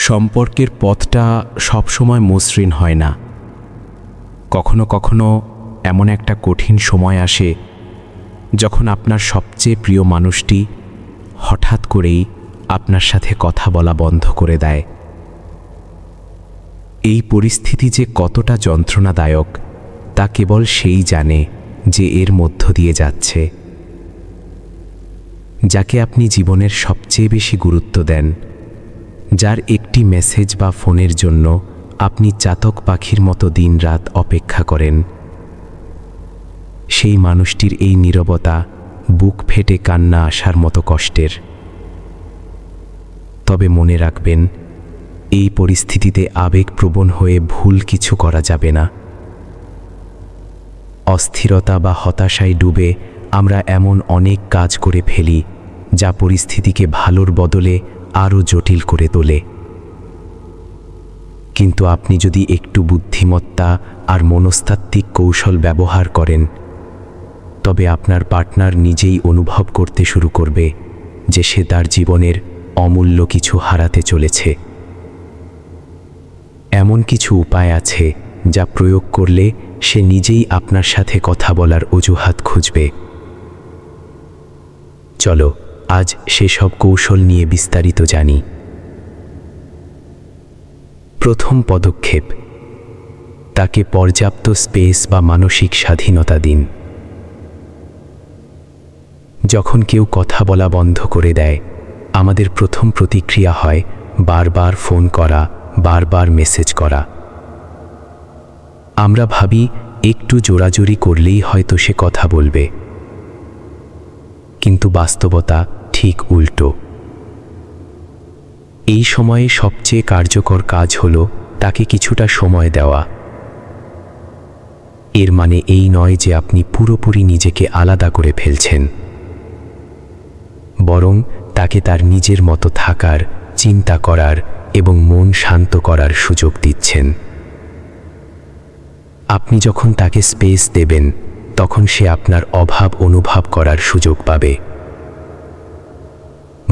সম্পর্কের পথটা সবসময় মসৃণ হয় না। কখনো কখনো এমন একটা কঠিন সময় আসে যখন আপনার সবচেয়ে প্রিয় মানুষটি হঠাৎ করেই আপনার সাথে কথা বলা বন্ধ করে দেয়। এই পরিস্থিতি যে কতটা যন্ত্রণাদায়ক তা কেবল সেই জানে যে এর মধ্য দিয়ে যাচ্ছে। যাকে আপনি জীবনের সবচেয়ে বেশি গুরুত্ব দেন, যার একটি মেসেজ বা ফোনের জন্য আপনি চাতক পাখির মতো দিনরাত অপেক্ষা করেন, সেই মানুষটির এই নীরবতা বুক ফেটে কান্না আসার মতো কষ্টের। তবে মনে রাখবেন, এই পরিস্থিতিতে আবেগপ্রবণ হয়ে ভুল কিছু করা যাবে না। অস্থিরতা বা হতাশায় ডুবে আমরা এমন অনেক কাজ করে ফেলি যা পরিস্থিতিকে ভালোর বদলে আরও জটিল করে তোলে। কিন্তু আপনি যদি একটু বুদ্ধিমত্তা আর মনস্তাত্ত্বিক কৌশল ব্যবহার করেন, তবে আপনার পার্টনার নিজেই অনুভব করতে শুরু করবে যে সে তার জীবনের অমূল্য কিছু হারাতে চলেছে। এমন কিছু উপায় আছে যা প্রয়োগ করলে সে নিজেই আপনার সাথে কথা বলার অজুহাত খুঁজবে। চলো আজ সেসব কৌশল নিয়ে বিস্তারিত জানি। প্রথম পদক্ষেপ, তাকে পর্যাপ্ত স্পেস বা মানসিক স্বাধীনতা দিন। যখন কেউ কথা বলা বন্ধ করে দেয়, আমাদের প্রথম প্রতিক্রিয়া হয় বারবার ফোন করা, বারবার মেসেজ করা। আমরা ভাবি একটু জোরাজুরি করলেই হয়তো সে কথা বলবে, কিন্তু বাস্তবতা ঠিক উল্টো। এই সময়ে সবচেয়ে কার্যকর কাজ হলো তাকে কিছুটা সময় দেওয়া। এর মানে এই নয় যে আপনি পুরোপুরি নিজেকে আলাদা করে ফেলছেন, বরং তাকে তার নিজের মতো থাকার, চিন্তা করার এবং মন শান্ত করার সুযোগ দিচ্ছেন। আপনি যখন তাকে স্পেস দেবেন, তখন সে আপনার অভাব অনুভব করার সুযোগ পাবে।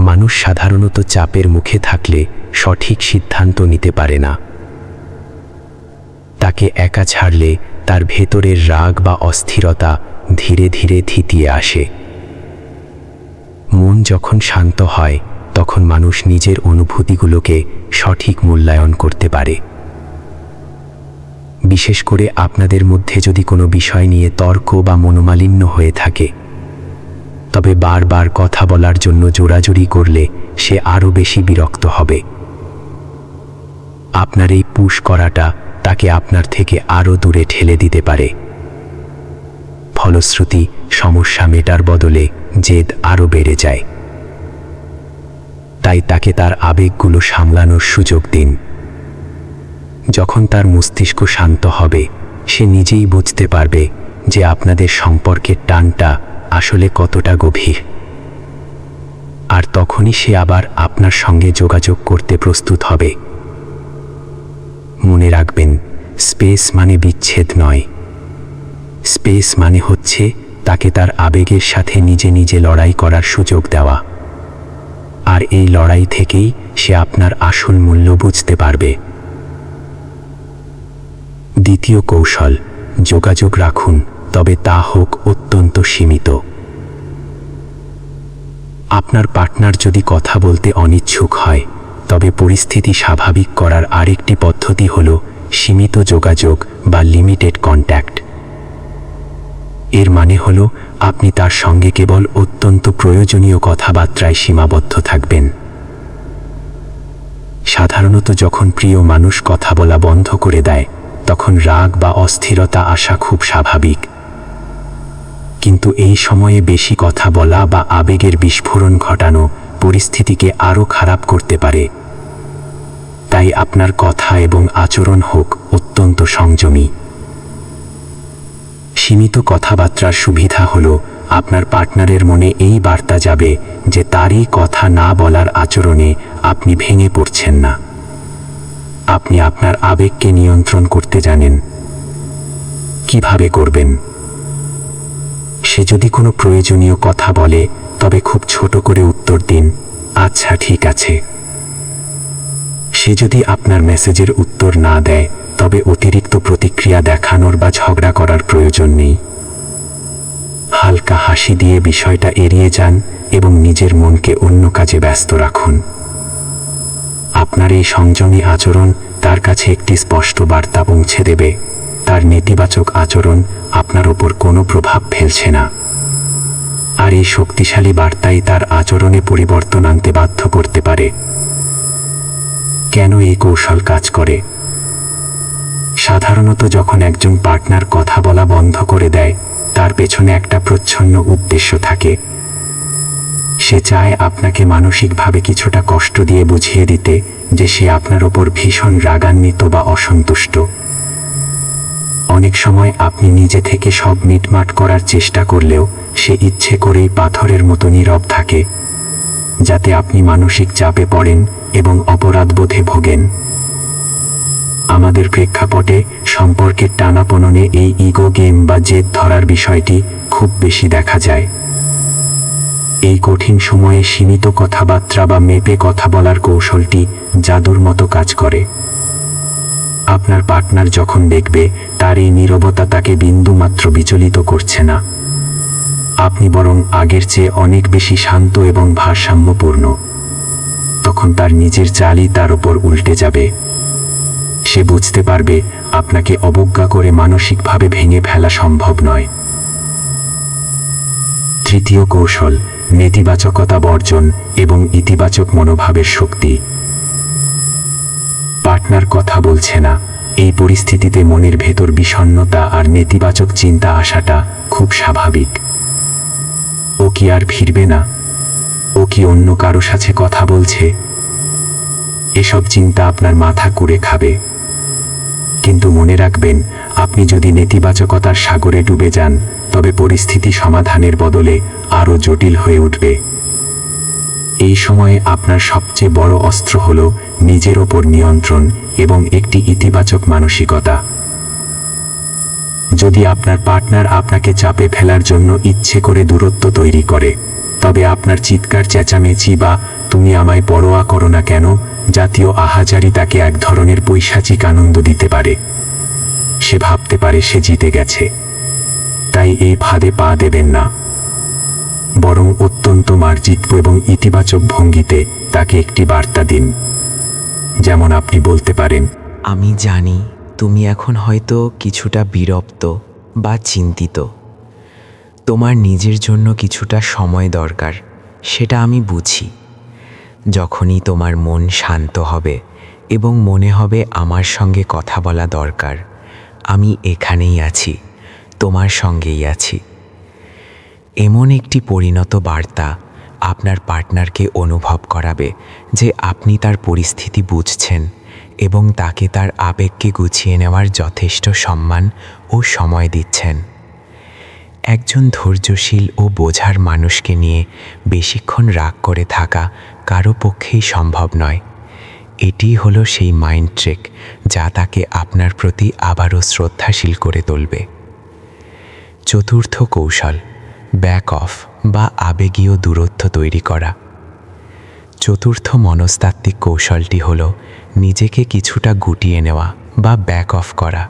মানুষ সাধারণত চাপের মুখে থাকলে সঠিক সিদ্ধান্ত নিতে পারে না। তাকে একা ছাড়লে তার ভেতরের রাগ বা অস্থিরতা ধীরে ধীরে থিতিয়ে আসে। মন যখন শান্ত হয়, তখন মানুষ নিজের অনুভূতিগুলোকে সঠিক মূল্যায়ন করতে পারে। বিশেষ করে আপনাদের মধ্যে যদি কোনো বিষয় নিয়ে তর্ক বা মনোমালিন্য হয়ে থাকে, তবে বারবার কথা বলার জন্য জোরাজুরি করলে সে আরও বেশি বিরক্ত হবে। আপনার এই পুশ করাটা তাকে আপনার থেকে আরও দূরে ঠেলে দিতে পারে। ফলশ্রুতি সমস্যা মেটার বদলে জেদ আরও বেড়ে যায়। তাই তাকে তার আবেগগুলো সামলানোর সুযোগ দিন। যখন তার মস্তিষ্ক শান্ত হবে, সে নিজেই বুঝতে পারবে যে আপনাদের সম্পর্কের টানটা আসলে কতটা গভীর। আর তখনই সে আবার আপনার সঙ্গে যোগাযোগ করতে প্রস্তুত হবে। মনে রাখবেন, স্পেস মানে বিচ্ছেদ নয়। স্পেস মানে হচ্ছে তাকে তার আবেগের সাথে নিজে নিজে লড়াই করার সুযোগ দেওয়া। আর এই লড়াই থেকেই সে আপনার আসল মূল্য বুঝতে পারবে। দ্বিতীয় কৌশল, যোগাযোগ রাখুন, তবে তা হোক অত্যন্ত সীমিত। আপনার পার্টনার যদি কথা বলতে অনিচ্ছুক হয়, তবে পরিস্থিতি স্বাভাবিক করার আরেকটি পদ্ধতি হল সীমিত যোগাযোগ বা লিমিটেড কন্ট্যাক্ট। এর মানে হল আপনি তার সঙ্গে কেবল অত্যন্ত প্রয়োজনীয় কথাবার্তায় সীমাবদ্ধ থাকবেন। সাধারণত যখন প্রিয় মানুষ কথা বলা বন্ধ করে দেয়, তখন রাগ বা অস্থিরতা আসা খুব স্বাভাবিক। কিন্তু এই সময়ে বেশি কথা বলা বা আবেগের বিস্ফোরণ ঘটানো পরিস্থিতিকে আরও খারাপ করতে পারে। তাই আপনার কথা এবং আচরণ হোক অত্যন্ত সংযমী। সীমিত কথাবার্তার সুবিধা হলো আপনার পার্টনারের মনে এই বার্তা যাবে যে তারই কথা না বলার আচরণে আপনি ভেঙে পড়ছেন না। আপনি আপনার আবেগকে নিয়ন্ত্রণ করতে জানেন। কিভাবে করবেন? সে যদি কোনো প্রয়োজনীয় কথা বলে, তবে খুব ছোট করে উত্তর দিন, আচ্ছা ঠিক আছে। সে সে যদি আপনার মেসেজের উত্তর না দেয়, তবে অতিরিক্ত প্রতিক্রিয়া দেখানোর বা ঝগড়া করার প্রয়োজন নেই। হালকা হাসি দিয়ে বিষয়টা এড়িয়ে যান এবং নিজের মনকে অন্য কাজে ব্যস্ত রাখুন। আপনার এই সংযমী আচরণ তার কাছে একটি স্পষ্ট বার্তা পৌঁছে দেবে, তার নেতিবাচক আচরণ আপনার ওপর কোনো প্রভাব ফেলছে না। আর এই শক্তিশালী বার্তাই তার আচরণে পরিবর্তন আনতে বাধ্য করতে পারে। কেন এই কৌশল কাজ করে? সাধারণত যখন একজন পার্টনার কথা বলা বন্ধ করে দেয়, তার পেছনে একটা প্রচ্ছন্ন উদ্দেশ্য থাকে। সে চায় আপনাকে মানসিকভাবে কিছুটা কষ্ট দিয়ে বুঝিয়ে দিতে যে সে আপনার ওপর ভীষণ রাগান্বিত বা অসন্তুষ্ট। অনেক সময় আপনি নিজে থেকে সব মিটমাট করার চেষ্টা করলেও সে ইচ্ছে করেই পাথরের মতো নীরব থাকে, যাতে আপনি মানসিক চাপে পড়েন এবং অপরাধবোধে ভোগেন। আমাদের প্রেক্ষাপটে সম্পর্কের টানাপোড়েনে এই ইগো গেম বা জেদ ধরার বিষয়টি খুব বেশি দেখা যায়। এই কঠিন সময়ে সীমিত কথাবার্তা বা মেপে কথা বলার কৌশলটি জাদুর মতো কাজ করে। আপনার পার্টনার যখন দেখবে তার এই নীরবতা তাকে বিন্দুমাত্র বিচলিত করছে না, আপনি বরং আগের চেয়ে অনেক বেশি শান্ত এবং ভারসাম্যপূর্ণ, তখন তার নিজের চালই তার উপর উল্টে যাবে। সে বুঝতে পারবে আপনাকে অবজ্ঞা করে মানসিকভাবে ভেঙে ফেলা সম্ভব নয়। তৃতীয় কৌশল, নেতিবাচকতা বর্জন এবং ইতিবাচক মনোভাবের শক্তি। পার্টনার কথা বলছে না, এই পরিস্থিতিতে মনের ভেতর বিষণ্ণতা আর নেতিবাচক চিন্তা আসাটা খুব স্বাভাবিক। ও কি আর ফিরবে না? ও কি অন্য কারো সাথে কথা বলছে? এসব চিন্তা আপনার মাথা কুড়ে খাবে। কিন্তু মনে রাখবেন, আপনি যদি নেতিবাচকতার সাগরে ডুবে যান, তবে পরিস্থিতি সমাধানের বদলে আরও জটিল হয়ে উঠবে। এই সময়ে আপনার সবচেয়ে বড় অস্ত্র হল নিজের ওপর নিয়ন্ত্রণ এবং একটি ইতিবাচক মানসিকতা। যদি আপনার পার্টনার আপনাকে চাপে ফেলার জন্য ইচ্ছে করে দূরত্ব তৈরি করে, তবে আপনার চিৎকার চেঁচামেচি বা "তুমি আমায় পরোয়া করো না কেন" জাতীয় আহাজারি তাকে এক ধরনের পৈশাচিক আনন্দ দিতে পারে। সে ভাবতে পারে সে জিতে গেছে। তাই এই ফাঁদে পা দেবেন না, বরং অত্যন্ত মার্জিত এবং ইতিবাচক ভঙ্গিতে তাকে একটি বার্তা দিন। যেমন আপনি বলতে পারেন, আমি জানি তুমি এখন হয়তো কিছুটা বিরক্ত বা চিন্তিত। তোমার নিজের জন্য কিছুটা সময় দরকার, সেটা আমি বুঝি। যখনই তোমার মন শান্ত হবে এবং মনে হবে আমার সঙ্গে কথা বলা দরকার, আমি এখানেই আছি, তোমার সঙ্গেই আছি। এমন একটি পরিণত বার্তা আপনার পার্টনারকে অনুভব করাবে যে আপনি তার পরিস্থিতি বুঝছেন এবং তাকে তার আবেগকে গুছিয়ে নেওয়ার যথেষ্ট সম্মান ও সময় দিচ্ছেন। একজন ধৈর্যশীল ও বোঝার মানুষকে নিয়ে বেশিক্ষণ রাগ করে থাকা কারো পক্ষেই সম্ভব নয়। এটিই হলো সেই মাইন্ড ট্রিক যা তাকে আপনার প্রতি আবারও শ্রদ্ধাশীল করে তুলবে। চতুর্থ কৌশল, ব্যাক অফ বা আবেগীয় দূরত্ব তৈরি করা। চতুর্থ মনস্তাত্ত্বিক কৌশলটি হল নিজেকে কিছুটা গুটিয়ে নেওয়া বা ব্যাক অফ করা।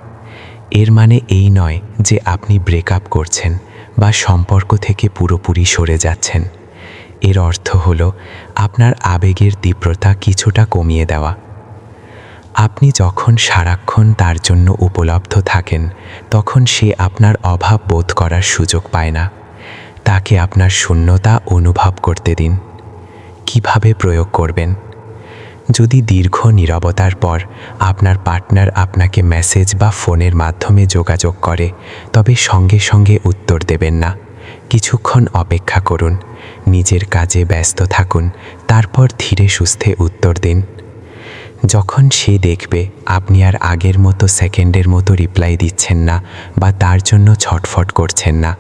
এর মানে এই নয় যে আপনি ব্রেকআপ করছেন বা সম্পর্ক থেকে পুরোপুরি সরে যাচ্ছেন। এর অর্থ হল আপনার আবেগের তীব্রতা কিছুটা কমিয়ে দেওয়া। আপনি যখন সারাক্ষণ তার জন্য উপলব্ধ থাকেন, তখন সে আপনার অভাব বোধ করার সুযোগ পায় না। তাকে আপনার শূন্যতা অনুভব করতে দিন। কিভাবে প্রয়োগ করবেন? যদি দীর্ঘ নীরবতার পর আপনার পার্টনার আপনাকে মেসেজ বা ফোনের মাধ্যমে যোগাযোগ করে, তবে সঙ্গে সঙ্গে উত্তর দেবেন না। কিছুক্ষণ অপেক্ষা করুন, নিজের কাজে ব্যস্ত থাকুন, তারপর ধীরে সুস্থে উত্তর দিন। যখন সে দেখবে আপনি আর আগের মতো সেকেন্ডের মতো রিপ্লাই দিচ্ছেন না বা তার জন্য ছটফট করছেন না,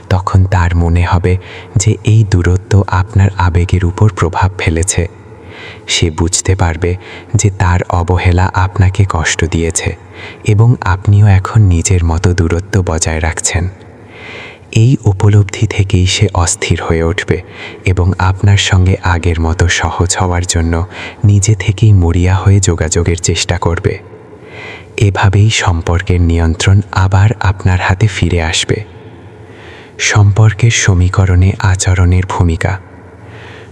তখন তার মনে হবে যে এই দূরত্ব আপনার আবেগের উপর প্রভাব ফেলেছে। সে বুঝতে পারবে যে তার অবহেলা আপনাকে কষ্ট দিয়েছে এবং আপনিও এখন নিজের মতো দূরত্ব বজায় রাখছেন। এই উপলব্ধি থেকেই সে অস্থির হয়ে উঠবে এবং আপনার সঙ্গে আগের মতো সহজ হওয়ার জন্য নিজে থেকেই মরিয়া হয়ে যোগাযোগের চেষ্টা করবে। এভাবেই সম্পর্কের নিয়ন্ত্রণ আবার আপনার হাতে ফিরে আসবে। সম্পর্কের সমীকরণে আচরণের ভূমিকা।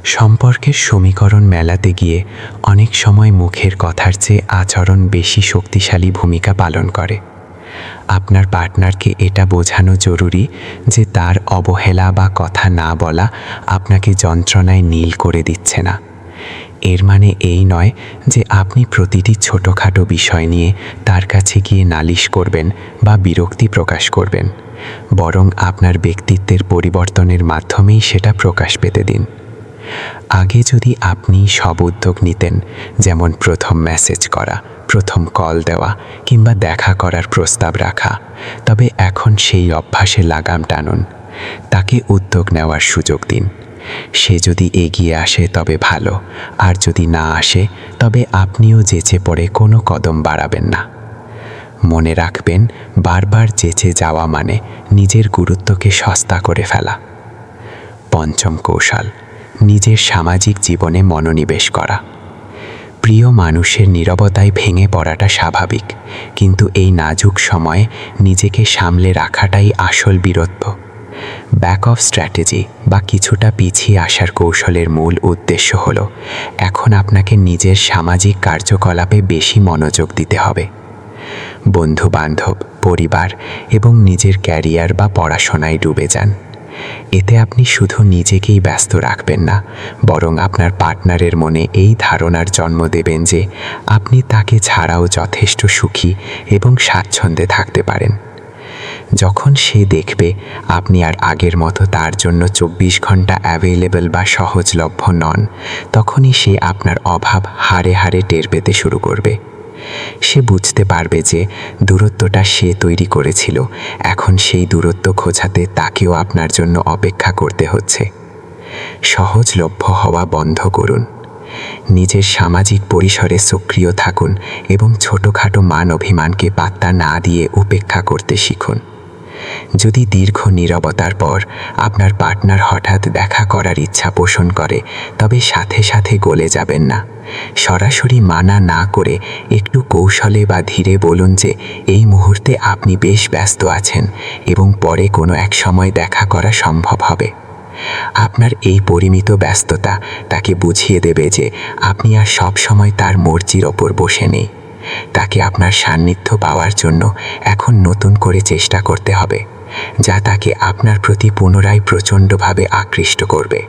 সম্পর্কের সমীকরণ মেলাতে গিয়ে অনেক সময় মুখের কথার চেয়ে আচরণ বেশি শক্তিশালী ভূমিকা পালন করে। আপনার পার্টনারকে এটা বোঝানো জরুরি যে তার অবহেলা বা কথা না বলা আপনাকে যন্ত্রণায় নীল করে দিচ্ছে না। এর মানে এই নয় যে আপনি প্রতিটি ছোটোখাটো বিষয় নিয়ে তার কাছে গিয়ে নালিশ করবেন বা বিরক্তি প্রকাশ করবেন, বরং আপনার ব্যক্তিত্বের পরিবর্তনের মাধ্যমেই সেটা প্রকাশ পেতে দিন। আগে যদি আপনি সব উদ্যোগ নিতেন, যেমন প্রথম মেসেজ করা, প্রথম কল দেওয়া কিংবা দেখা করার প্রস্তাব রাখা, তবে এখন সেই অভ্যাসে লাগাম টানুন। তাকে উদ্যোগ নেওয়ার সুযোগ দিন। সে যদি এগিয়ে আসে তবে ভালো, আর যদি না আসে তবে আপনিও যেচে পড়ে কোনো কদম বাড়াবেন না। মনে রাখবেন, বারবার যেচে যাওয়া মানে নিজের গুরুত্বকে সস্তা করে ফেলা। পঞ্চম কৌশল, নিজের সামাজিক জীবনে মনোনিবেশ করা। প্রিয় মানুষের নীরবতায় ভেঙে পড়াটা স্বাভাবিক, কিন্তু এই নাজুক সময়ে নিজেকে সামলে রাখাটাই আসল বীরত্ব। ব্যাক অফ স্ট্র্যাটেজি বা কিছুটা পিছিয়ে আসার কৌশলের মূল উদ্দেশ্য হলো এখন আপনাকে নিজের সামাজিক কার্যকলাপে বেশি মনোযোগ দিতে হবে। বন্ধু বান্ধব, পরিবার এবং নিজের ক্যারিয়ার বা পড়াশোনায় ডুবে যান। এতে আপনি শুধু নিজেকেই ব্যস্ত রাখবেন না, বরং আপনার পার্টনারের মনে এই ধারণার জন্ম দেবেন যে আপনি তাকে ছাড়াও যথেষ্ট সুখী এবং স্বাচ্ছন্দ্যে থাকতে পারেন। যখন সে দেখবে আপনি আর আগের মতো তার জন্য 24 ঘন্টা অ্যাভেলেবল বা সহজলভ্য নন, তখনই সে আপনার অভাব হাড়ে হাড়ে টের পেতে শুরু করবে। সে বুঝতে পারবে যে দূরত্বটা সে তৈরি করেছিল, এখন সেই দূরত্ব ঘোচাতে তাকেও আপনার জন্য অপেক্ষা করতে হচ্ছে। সহজলভ্য হওয়া বন্ধ করুন। নিজের সামাজিক পরিসরে সক্রিয় থাকুন এবং ছোটোখাটো মান অভিমানকে পাত্তা না দিয়ে উপেক্ষা করতে শিখুন। যদি দীর্ঘ নীরবতার পর আপনার পার্টনার হঠাৎ দেখা করার ইচ্ছা পোষণ করে, তবে সাথে সাথে গলে যাবেন না। সরাসরি মানা না করে একটু কৌশলে বা ধীরে বলুন যে এই মুহূর্তে আপনি বেশ ব্যস্ত আছেন এবং পরে কোনো এক সময় দেখা করা সম্ভব হবে। আপনার এই পরিমিত ব্যস্ততা তাকে বুঝিয়ে দেবে যে আপনি আর সব সময় তার মর্জির ওপর বসে নেই। তাকে আপনার সান্নিধ্য পাওয়ার জন্য এখন নতুন করে চেষ্টা করতে হবে, যা তাকে আপনার প্রতি পুনরায় প্রচণ্ডভাবে আকৃষ্ট করবে।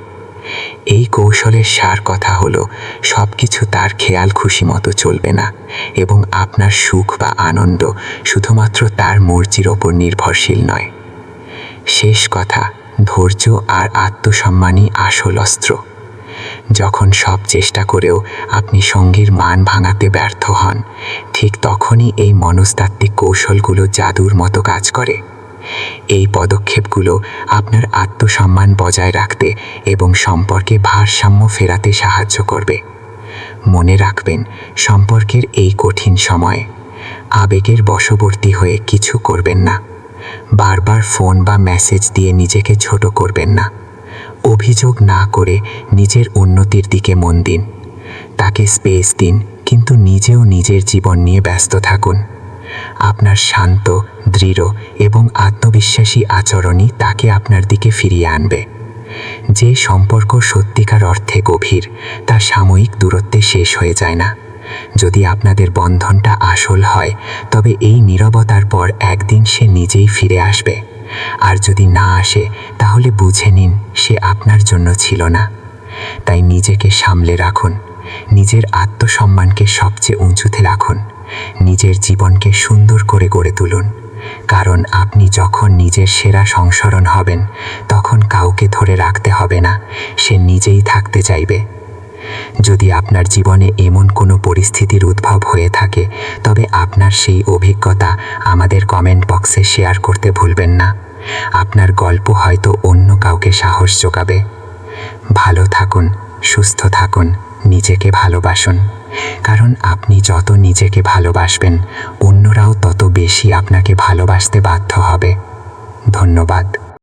এই কৌশলের সার কথা হলো, সব কিছু তার খেয়াল খুশি মতো চলবে না এবং আপনার সুখ বা আনন্দ শুধুমাত্র তার মর্জির ওপর নির্ভরশীল নয়। শেষ কথা, ধৈর্য আর আত্মসম্মানই আসল অস্ত্র। যখন সব চেষ্টা করেও আপনি সঙ্গীর মান ভাঙাতে ব্যর্থ হন, ঠিক তখনই এই মনস্তাত্ত্বিক কৌশলগুলো জাদুর মতো কাজ করে। এই পদক্ষেপগুলো আপনার আত্মসম্মান বজায় রাখতে এবং সম্পর্কে ভারসাম্য ফেরাতে সাহায্য করবে। মনে রাখবেন, সম্পর্কের এই কঠিন সময়ে আবেগের বশবর্তী হয়ে কিছু করবেন না। বারবার ফোন বা মেসেজ দিয়ে নিজেকে ছোট করবেন না। অভিযোগ না করে নিজের উন্নতির দিকে মন দিন। তাকে স্পেস দিন, কিন্তু নিজেও নিজের জীবন নিয়ে ব্যস্ত থাকুন। আপনার শান্ত, দৃঢ় এবং আত্মবিশ্বাসী আচরণই তাকে আপনার দিকে ফিরিয়ে আনবে। যে সম্পর্ক সত্যিকার অর্থে গভীর, তা সাময়িক দূরত্বে শেষ হয়ে যায় না। যদি আপনাদের বন্ধনটা আসল হয়, তবে এই নীরবতার পর একদিন সে নিজেই ফিরে আসবে। আর যদি না আসে, তাহলে বুঝে নিন সে আপনার জন্য ছিল না। তাই নিজেকে সামলে রাখুন, নিজের আত্মসম্মানকে সবচেয়ে উঁচুতে রাখুন, নিজের জীবনকে সুন্দর করে গড়ে তুলুন। কারণ আপনি যখন নিজের সেরা সংস্করণ হবেন, তখন কাউকে ধরে রাখতে হবে না, সে নিজেই থাকতে চাইবে। যদি আপনার জীবনে এমন কোনো পরিস্থিতির উদ্ভব হয়ে থাকে, তবে আপনার সেই অভিজ্ঞতা আমাদের কমেন্ট বক্সে শেয়ার করতে ভুলবেন না। আপনার গল্প হয়তো অন্য কাউকে সাহস যোগাবে। ভালো থাকুন, সুস্থ থাকুন, নিজেকে ভালোবাসুন। কারণ আপনি যত নিজেকে ভালোবাসবেন, অন্যরাও তত বেশি আপনাকে ভালোবাসতে বাধ্য হবে। ধন্যবাদ।